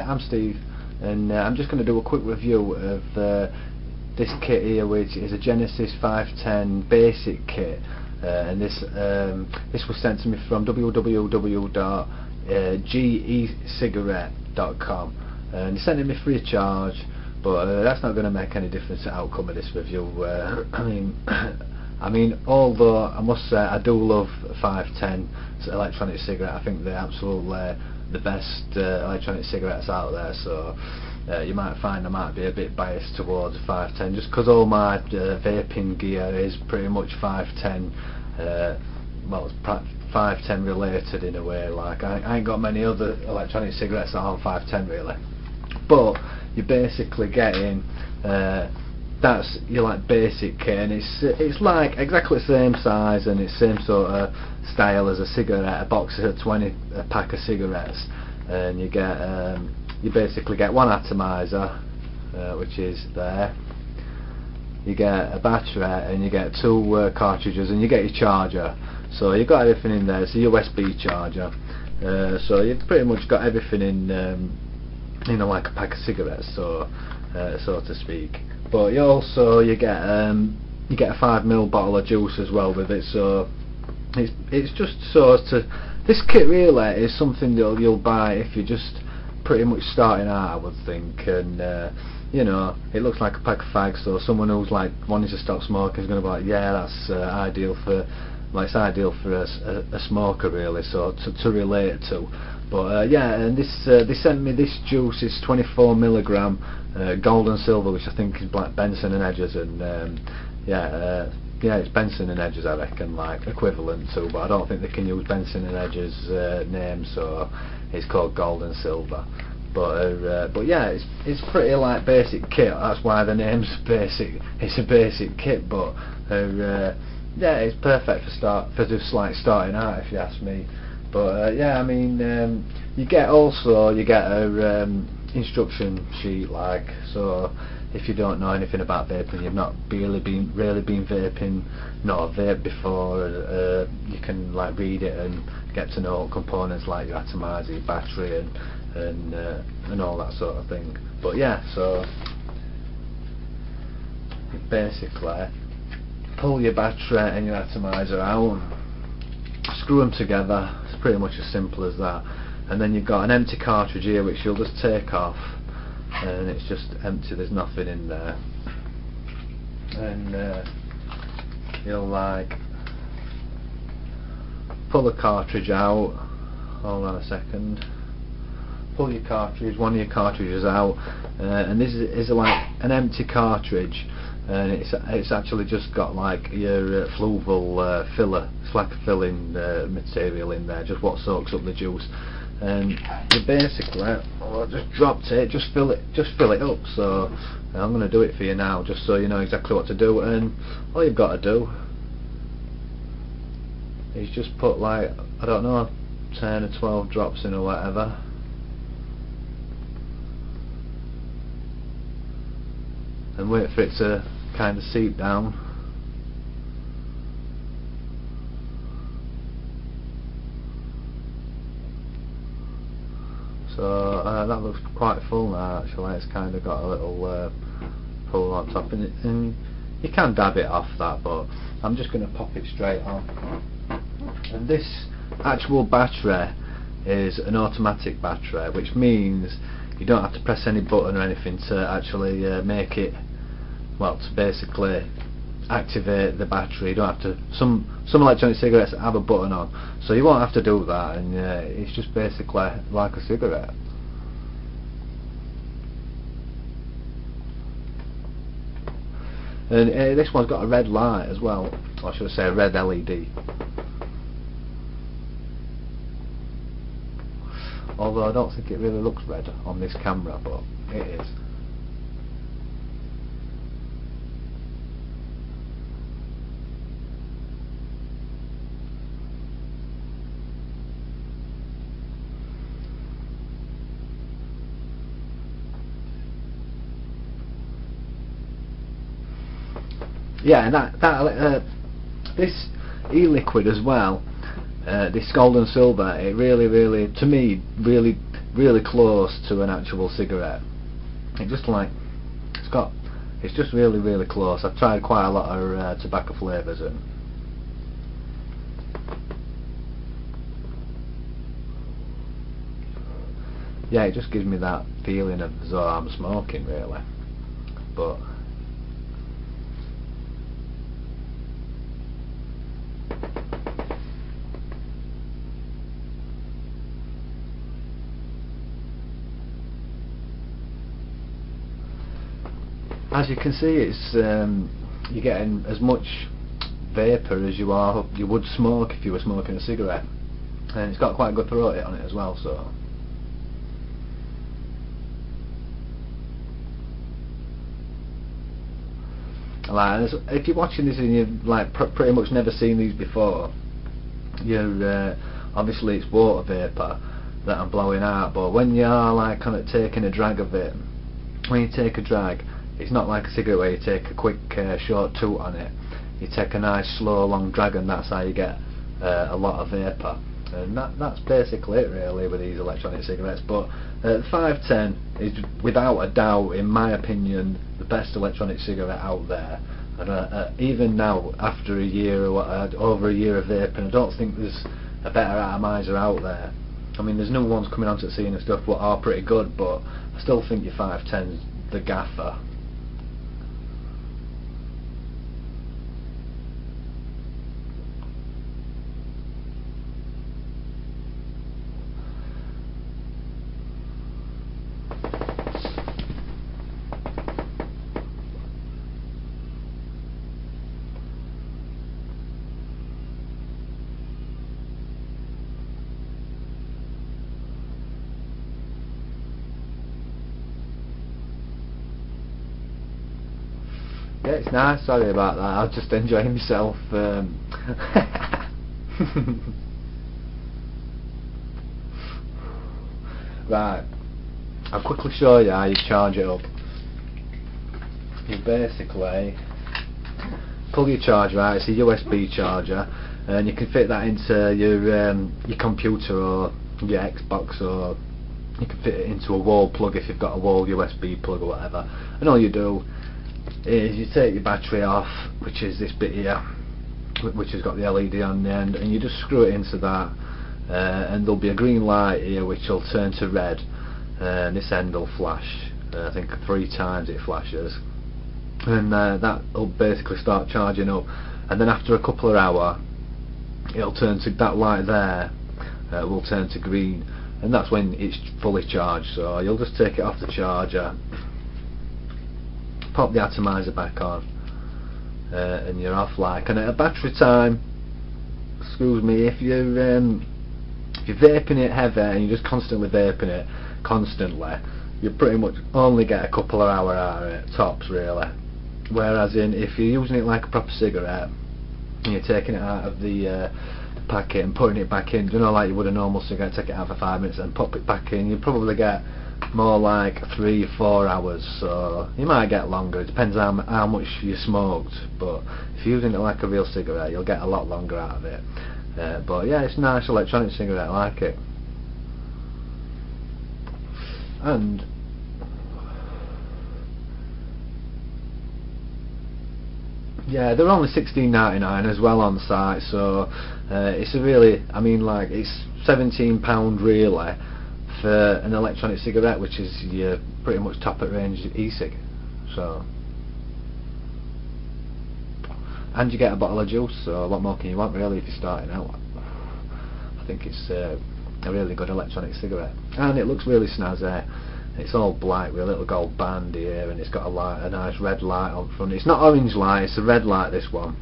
I'm Steve, and I'm just going to do a quick review of this kit here, which is a Genesis 510 basic kit, and this was sent to me from www.e-cig.com, and he sent it me free of charge, but that's not going to make any difference to the outcome of this review. I mean, although I must say I do love 510 electronic cigarette. I think they're absolutely the best electronic cigarettes out there, so you might find I might be a bit biased towards 510 just because all my vaping gear is pretty much 510, well, 510 related in a way. Like I ain't got many other electronic cigarettes that are 510 really, but you're basically getting that's your like basic kit, and it's like exactly the same size and it's same sort of style as a cigarette, a box of 20, a pack of cigarettes, and you get you basically get one atomizer, which is there. You get a battery and you get two cartridges, and you get your charger. So you've got everything in there. It's a USB charger. So you've pretty much got everything in, you know, like a pack of cigarettes, so so to speak. But you also you get a 5ml bottle of juice as well with it. So it's just so as to, this kit really is something that you'll buy if you're just pretty much starting out, I would think, and you know, it looks like a pack of fags, so someone who's like wanting to stop smoking is going to be like, yeah, that's ideal for, like, it's ideal for a smoker really, so to relate to. But yeah, and this they sent me this juice. It's 24mg gold and silver, which I think is like Benson and Hedges, and yeah, it's Benson and Hedges, I reckon, like equivalent to, but I don't think they can use Benson and Hedges name, so it's called gold and silver. But yeah, it's pretty like basic kit. That's why the name's basic. It's a basic kit, but yeah, it's perfect for just like starting out, if you ask me. But yeah, I mean, you get a instruction sheet, like, so if you don't know anything about vaping, you've not really been vaping, not a vape before, you can like read it and get to know components like your atomizer, your battery, and all that sort of thing. But yeah, so you basically pull your battery and your atomizer out, screw them together. It's pretty much as simple as that. And then you've got an empty cartridge here, which you'll just take off, and it's just empty, there's nothing in there. And you'll like pull the cartridge out. Hold on a second. Pull your cartridge, one of your cartridges out, and this is like an empty cartridge, and it's actually just got like your fluval filler. It's like a filling material in there, just what soaks up the juice. And you basically, oh, I just dropped it, just fill it up. So I'm going to do it for you now, just so you know exactly what to do. And all you've got to do is just put like, I don't know, 10 or 12 drops in or whatever. And wait for it to kind of seep down. So that looks quite full now actually. It's kind of got a little pull on top, and you can dab it off that, but I'm just going to pop it straight on. And this actual battery is an automatic battery, which means you don't have to press any button or anything to actually make it, well, to basically activate the battery. You don't have to, some electronic cigarettes have a button on, so you won't have to do that, and it's just basically like a cigarette. And this one's got a red light as well, or should I say a red LED. Although I don't think it really looks red on this camera, but it is. Yeah, and this e-liquid as well, this gold and silver, it really, to me, really close to an actual cigarette. It just like, it's just really close. I've tried quite a lot of tobacco flavours, and yeah, it just gives me that feeling of as though I'm smoking, really. But as you can see, it's you're getting as much vapour as you would smoke if you were smoking a cigarette, and it's got quite a good throat hit on it as well. So like, if you're watching this and you've like pretty much never seen these before, you're obviously it's water vapour that I'm blowing out, but when you are like kind of taking a drag of it, when you take a drag, it's not like a cigarette where you take a quick short toot on it. You take a nice slow long drag, and that's how you get a lot of vapour. And that's basically it really with these electronic cigarettes. But the 510 is without a doubt, in my opinion, the best electronic cigarette out there. And even now, after a year or over a year of vaping, I don't think there's a better atomizer out there. I mean, there's new ones coming onto the scene and stuff what are pretty good, but I still think your 510's the gaffer. Yeah, it's nice, sorry about that, I was just enjoying myself. Right, I'll quickly show you how you charge it up. You basically pull your charger out, it's a USB charger, and you can fit that into your computer or your Xbox, or you can fit it into a wall plug if you've got a wall USB plug or whatever. And all you do is you take your battery off, which is this bit here, which has got the LED on the end, and you just screw it into that, and there'll be a green light here which will turn to red, and this end will flash. I think 3 times it flashes, and that will basically start charging up, and then after a couple of hours it'll turn to, that light there will turn to green, and that's when it's fully charged. So you'll just take it off the charger, pop the atomizer back on, and you're off. Like, and at a battery time, excuse me, if you're vaping it heavy and you're just constantly vaping it constantly, you pretty much only get a couple of hours out of it, tops really. Whereas if you're using it like a proper cigarette and you're taking it out of the packet and putting it back in, you know, like you would a normal cigarette, take it out for 5 minutes and pop it back in, you probably get more like 3-4 hours. So you might get longer, it depends how much you smoked, but if you're using it like a real cigarette you'll get a lot longer out of it. But yeah, it's a nice electronic cigarette, I like it. And yeah, they're only $16.99 as well on site, so it's a really, I mean, like, it's £17 really for an electronic cigarette, which is your pretty much top at range e-cig. So, and you get a bottle of juice, so what more can you want really if you're starting out? I think it's a really good electronic cigarette, and it looks really snazzy. It's all black with a little gold band here, and it's got a nice red light on front. It's not orange light, it's a red light, this one.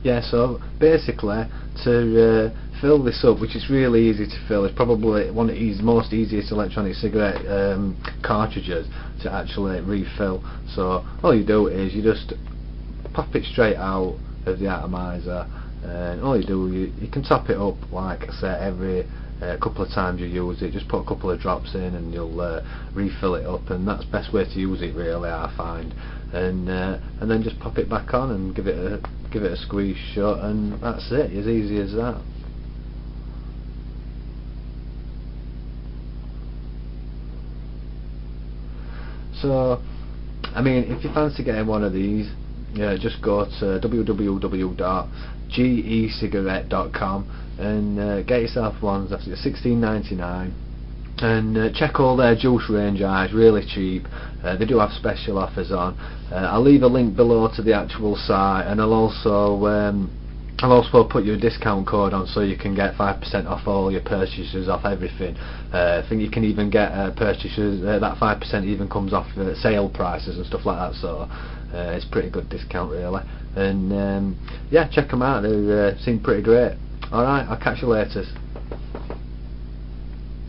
Yeah, so basically to fill this up, which is really easy to fill, it's probably one of the most easiest electronic cigarette cartridges to actually refill. So all you do is you just pop it straight out of the atomizer, and all you do, you can top it up, like I say, every couple of times you use it. Just put a couple of drops in and you'll refill it up, and that's the best way to use it, really, I find. And then just pop it back on and give it a squeeze shut, and that's it, as easy as that. So I mean, if you fancy getting one of these, just go to www.gecigarette.com and get yourself one. That's $16.99. And check all their juice range eyes, really cheap. They do have special offers on. I'll leave a link below to the actual site, and I'll also put your discount code on, so you can get 5% off all your purchases, off everything. I think you can even get purchases, that 5% even comes off sale prices and stuff like that, so it's pretty good discount, really. And yeah, check them out, they seem pretty great. Alright, I'll catch you later.